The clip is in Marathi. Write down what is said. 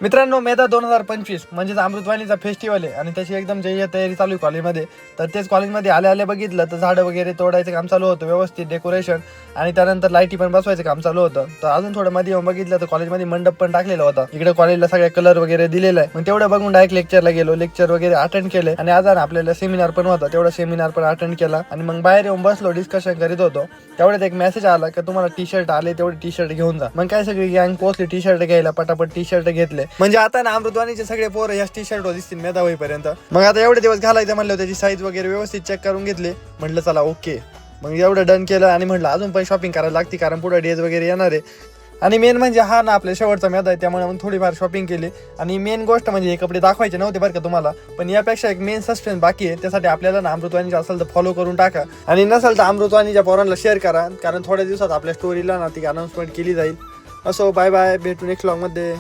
मित्रांनो, मेधा 2025 म्हणजेच अमृतवाणीचा फेस्टिवल आहे आणि त्याची एकदम जय्यत तयारी चालू आहे कॉलेजमध्ये. तर तेच कॉलेजमध्ये आले बघितलं तर झाडं वगैरे तोडायचं काम चालू होतं, व्यवस्थित डेकोरेशन आणि त्यानंतर लाईटी पण बसवायचं काम चालू होतं. तर अजून थोडं मध्ये येऊन बघितलं तर कॉलेजमध्ये मंडप पण टाकलेला होता. इकडे कॉलेजला सगळ्या कलर वगैरे दिलेला आहे. मग तेवढं बघून डायरेक्ट लेक्चरला गेलो, लेक्चर वगैरे अटेंड केले आणि आज आपल्याला सेमिनार पण होता, तेवढा सेमिनार पण अटेंड केला आणि मग बाहेर येऊन बसलो, डिस्कशन करीत होतो. तेवढ्यात एक मेसेज आला की तुम्हाला टी शर्ट आले, तेवढे टी शर्ट घेऊन जा. मग काय सगळी गँग पोहोचली टी शर्ट घ्यायला, पटापट टी शर्ट घेतले. म्हणजे आता ना अमृतवाणीचे सगळे पोरं या टी शर्ट दिसतील मेधा होईपर्यंत. मग आता एवढे दिवस घालायचं म्हणलं, त्याची साईज वगैरे व्यवस्थित चेक करून घेतली. म्हटलं चला ओके. मग एवढं डन केलं आणि म्हटलं अजून पण शॉपिंग करायला लागते, कारण पुढे डेज वगैरे येणार आहे. आणि मेन म्हणजे हा ना आपल्या शेवटचा मेधा आहे, त्यामुळे मग थोडीफार शॉपिंग केली. आणि मेन गोष्ट म्हणजे हे कपडे दाखवायचे नव्हते बरं का तुम्हाला, पण यापेक्षा एक मेन सस्पेन्स बाकी आहे. त्यासाठी आपल्याला ना अमृतवाणीचे असेल तर फॉलो करून टाका आणि नसेल तर अमृतवाणीच्या पोरांना शेअर करा, कारण थोड्या दिवसात आपल्या स्टोरीला ना ती अनाउन्समेंट केली जाईल. असो, बाय बाय, भेटू नेक्स्ट व्लॉगमध्ये.